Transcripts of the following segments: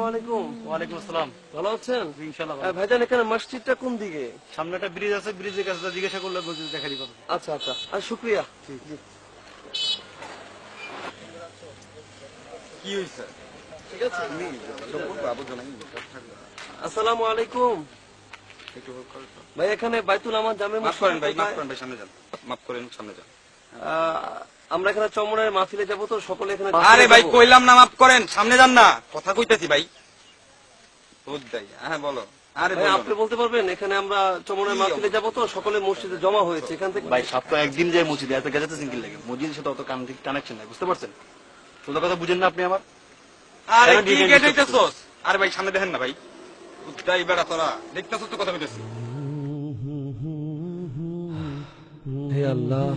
আলাইকুম। ওয়ালাইকুম আসসালাম। ভালো আছেন? ইনশাআল্লাহ। ভাইজান এখানে মসজিদটা কোন দিকে? সামনে একটা ব্রিজ আছে, ব্রিজের কাছে জিজ্ঞাসা করলে দেখা দিবে। আচ্ছা আচ্ছা, শুক্রিয়া। জি। কি হয়েছে? ঠিক আছে। আসসালামু আলাইকুম ভাই, এখানে বাইতুল আমার জামে মাফ করেন ভাই, মাফ করেন ভাই, সামনে যান। মাফ করেন, সামনে যান। আমরা এখানে চমনের মাহফিলে যাবো তো সকলে এখানে। আরে ভাই কইলাম না মাফ করেন, সামনে যান না, কথা কইতেছি ভাই। হ্যাঁ বলো। আরে ভাই আপনি বলতে পারবেন, এখানে আমরা চমনের মাহফিলে যাবো তো সকলে মসজিদে জমা হয়েছে, এখান থেকে ভাই সপ্তাহে একদিন যায় মসজিদে, এত গেছে সিঙ্গেল লাগে, মসজিদের সাথে অত কানেকশন নাই, বুঝতে পারছেন? সোজা কথা বুঝেন না আপনি আমার? আরে কি গেট হইতেছস? আরে ভাই সামনে দেখেন না ভাই, উদ্দাই বেড়া তোরা দেখতেছস তো কথা কইতেছি। হে আল্লাহ,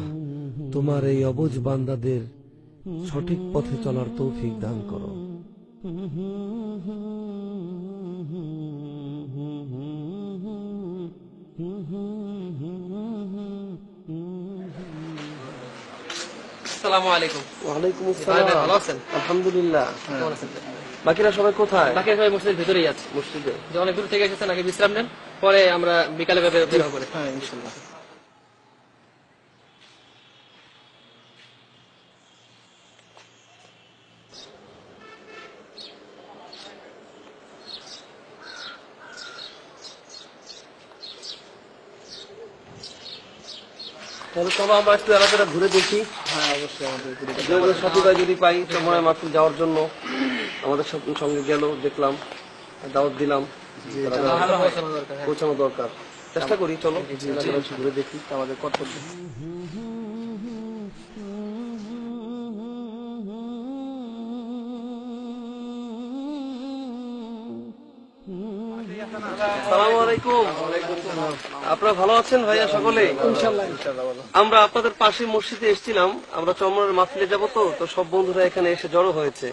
তোমার এই অবুঝ বান্দাদের সঠিক পথে চলার তৌফিক দান করো। আসসালামু আলাইকুম। ওয়ালাইকুম আসসালাম। ভালো আছেন? আলহামদুলিল্লাহ। কেমন আছেন? বাকিরা সবাই কোথায়? বাকি সবাই মসজিদের ভিতরেই আছে। মসজিদে। যে অনেক দূর থেকে এসেছেন, আগে বিশ্রাম নেন, পরে আমরা বিকালে বের হবো। হ্যাঁ ইনশাআল্লাহ। তাহলে চলো আমরা একটু এলাকাটা ঘুরে দেখি। হ্যাঁ অবশ্যই, আমাদের সাথী ভাই যদি পাই চমড়ায় মাহফিল যাওয়ার জন্য, আমাদের সঙ্গে গেল, দেখলাম, দাওয়াত দিলাম, পৌঁছানো দরকার, চেষ্টা করি। চলো এলাকাটা একটু ঘুরে দেখি, আমাদের কর্তব্য। আসসালামু আলাইকুম। আপনারা ভালো আছেন ভাইয়া সকলে? আমরা আপনাদের পাশে মসজিদে এসেছিলাম, আমরা চমনের মাহফিলে যাব তো সব বন্ধুরা এখানে এসে জড়ো হয়েছে,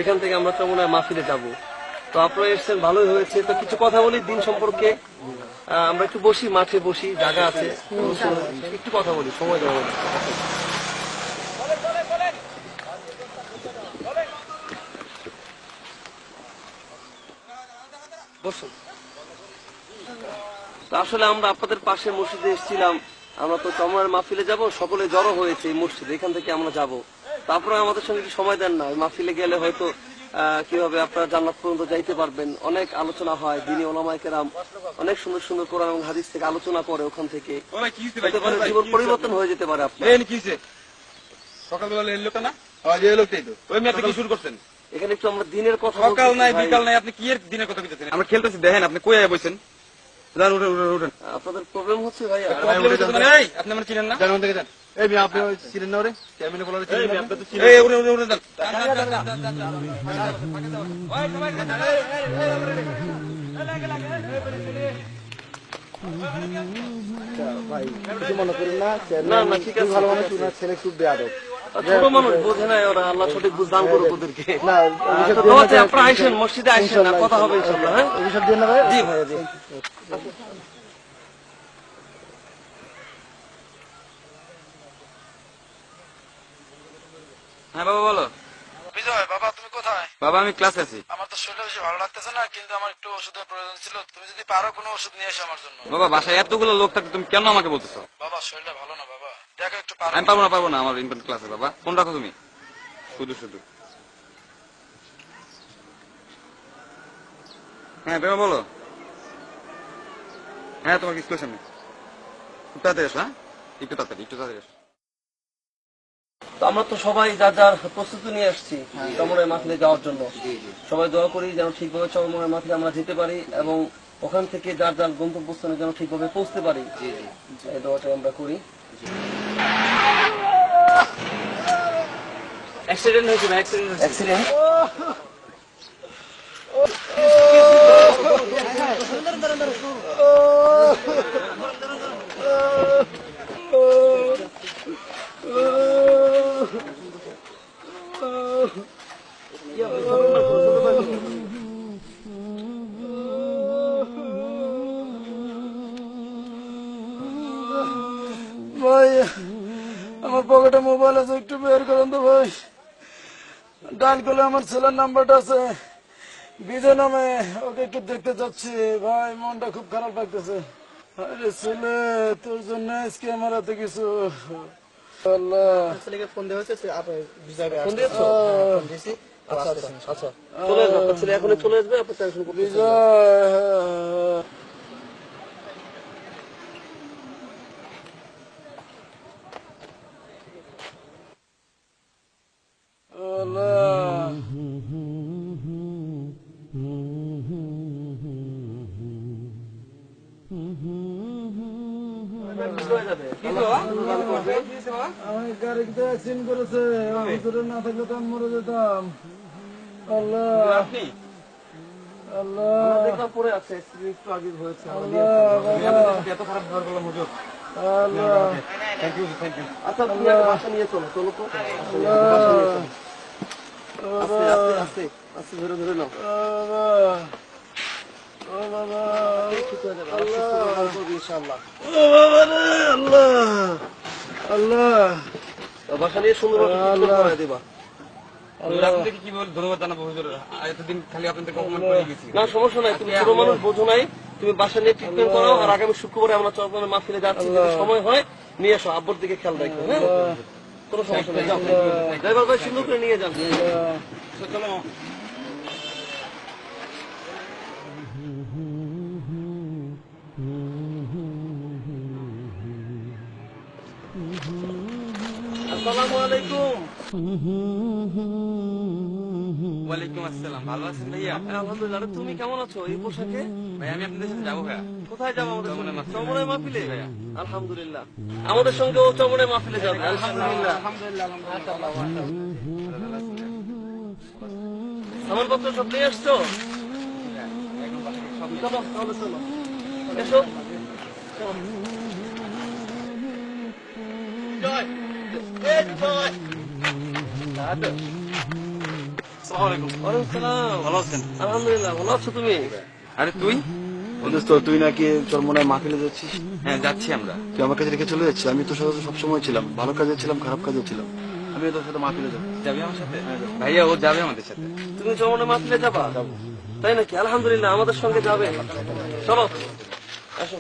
এখান থেকে আমরা চমনের মাহফিলে যাব। তো আপনারা এসেছেন, ভালোই হয়েছে। তো কিছু কথা বলি দিন সম্পর্কে। আমরা একটু বসি, মাঠে বসি, জায়গা আছে, একটু কথা বলি, সময় দেওয়া হবে। বসুন। আসলে আমরা আপনাদের পাশে মসজিদে এসেছিলাম, আমরা তো চমড়ার মাহফিলে যাব, সকলে জড়ো হয়েছে এই মসজিদে, এখান থেকে আমরা যাব। তারপরে আমাদের সঙ্গে কি সময় দেন না? মাহফিলে গেলে হয়তো কিভাবে আপনারা জান্নাত পর্যন্ত যাইতে পারবেন, অনেক আলোচনা হয়, দিনী ওলামায়ে কেরাম অনেক সুন্দর সুন্দর কোরআন এবং হাদিস থেকে আলোচনা করে, ওখান থেকে জীবন পরিবর্তন হয়ে যেতে পারে। আপনার সকালবেলা এই লোকটা না, এই লোকটাই তো। ওই মেয়ে কি শুরু করছেন? এখানে একটু আমরা দিনের কথা, সকাল নাই বিকাল নাই, আপনি কি এর দিনের কথা বলতেছেন? আমরা খেলতেছি, দেখেন আপনি কই আয়া বসেন। যান উঠেন উঠেন উঠেন। আপনাদের প্রবলেম হচ্ছে ভাইয়া। এই আপনি আমার চিনেন না? জান থেকে যান। এই মেয়ে আপনি চিনেন না? ওরে ক্যাবিনে বলারে চিনেন না? এই উঠেন উঠেন উঠেন যান। ভাই কিছু মনে করেন না, না না ঠিক আছে, ভালো মানুষ, ওনার ছেলে খুব বেয়াদব। ছোট মানুষ বোঝে না, ওরা আল্লাহ সঠিক বুঝ দান করুক ওদেরকে। না আপনারা আইসেন, মসজিদে আইসেন, কথা হবে ইনশাআল্লাহ। হ্যাঁ অভিশাপ দিয়ে না ভাই। জি ভাইয়া, জি। হ্যাঁ বাবা বলো। বিজয় বাবা, তুমি কোথায়? বাবা আমি ক্লাসে আছি। আমার তো শরীরটা বেশি ভালো লাগতেছে না, কিন্তু আমার একটু ওষুধের প্রয়োজন ছিল। তুমি যদি পারো কোনো ওষুধ নিয়ে এসো আমার জন্য। বাবা বাসায় এতগুলো লোক থাকতে তুমি কেন আমাকে বলতেছো? বাবা শরীরটা ভালো না বাবা, দেখো একটু পারো। আমি পারবো না, আমার ইম্পর্টেন্ট ক্লাসে। বাবা ফোন রাখো তুমি, শুধু শুধু। হ্যাঁ বাবা বলো। হ্যাঁ তোমার স্কুলের সামনে, খুব তাড়াতাড়ি এসো। হ্যাঁ একটু তাড়াতাড়ি এসো। তো আমরা তো সবাই যার যার প্রস্তুতি নিয়ে আসছি চমনের মাহফিলে যাওয়ার জন্য। সবাই দোয়া করি যেন ঠিকভাবে চমনের মাহফিলে আমরা যেতে পারি এবং ওখান থেকে যার যার গন্তব্যস্থানে যেন ঠিকভাবে পৌঁছতে পারি, এই দোয়াটা আমরা করি। অ্যাক্সিডেন্ট হয়েছে ভাই, অ্যাক্সিডেন্ট। ভাই আমার পকেটে মোবাইল আছে, একটু বের করেন তো ভাই। ডায়াল করলে আমার ছেলের নাম্বারটা আছে, বিজয় নামে ওকে একটু দেখতে যাচ্ছি ভাই, মনটা খুব খারাপ লাগতেছে। আরে ছেলে, তোর জন্য আজকে আমার এত কিছু। আল্লাহ, ছেলেকে ফোন দেওয়া হয়েছে, ফোন দিয়েছো? আচ্ছা আচ্ছা আচ্ছা, চলে আসবে আপনার ছেলে, এখনই চলে আসবে, আপনি টেনশন করতে বিজয়, আল্লাহ, হয়ে যাবে। আমি গাড়িতে অ্যাক্সিডেন্ট করেছে, হুজুরে না থাকলে তো আমি মরে যেতাম। আল্লাহ, আপনি আল্লাহ, দেখলাম পড়ে আছে, একটু আগে হয়েছে। আল্লাহ, বাবা, এত খারাপ ব্যবহার করলাম হুজুর। আল্লাহ, থ্যাংক ইউ থ্যাংক ইউ। আচ্ছা তুমি একটা বাসা নিয়ে চলো, চলো তো। আস্তে আস্তে আস্তে আস্তে, ধরে ধরে নাও। বাবা, ও বাবা, ঠিক হয়ে যাবে, আল্লাহ সুস্থ করে ভালো করবে ইনশাআল্লাহ। ও বাবা রে, আল্লাহ, আল্লাহ, বাসা নিয়ে সুন্দরভাবে ট্রিটমেন্ট করে দিবা। হুজুর আপনাদেরকে কি বল ধন্যবাদ জানাবো হুজুর, এতদিন খালি আপনাদেরকে অপমান করে গেছি। না সমস্যা নাই, তুমি ছোট মানুষ বোঝো নাই, তুমি বাসা নিয়ে ট্রিটমেন্ট করাও। আর আগামী শুক্রবারে আমরা চরমনের মাহফিলে যাচ্ছি, যদি সময় হয় নিয়ে এসো, আব্বুর দিকে খেয়াল রাখো। হ্যাঁ, কোনো সমস্যা নেই, যাও। ড্রাইভার ভাই সুন্দর করে নিয়ে যান। চলো আসসালামু আলাইকুম। ওয়ালাইকুম আসসালাম, ভালো আছেন ভাইয়া? আলহামদুলিল্লাহ। আরে তুমি কেমন আছো এই পোশাকে? ভাই আমি আপনাদের সাথে যাবো ভাইয়া। কোথায় যাবো আমাদের সঙ্গে? চরমনের মাহফিলে। আলহামদুলিল্লাহ, আমাদের সঙ্গে ও চরমনের মাহফিলে যাবে। আলহামদুলিল্লাহ। সামানপত্র সব নিয়ে আসছো? চলো তাহলে চলো, এসো। চলো। জয়, এই জয়। আসসালামু আলাইকুম। ওয়ালাইকুম সালাম। ভালো আছেন? আলহামদুলিল্লাহ, ভালো আছো তুমি? আরে তুই? তো তুই নাকি চরমনায় মাহফিলে যাচ্ছিস? হ্যাঁ যাচ্ছি আমরা। তুই আমার কাছে রেখে চলে যাচ্ছিস? আমি তোর সাথে সবসময় ছিলাম, ভালো কাজে ছিলাম, খারাপ কাজে ছিলাম। আমি তোর সাথে মাহফিলে যাবো। যাবি আমার সাথে? ভাইয়া ও যাবে আমাদের সাথে। তুমি চরমনের মাহফিলে যাবা? তাই নাকি? আলহামদুলিল্লাহ, আমাদের সঙ্গে যাবে। চলো আসো।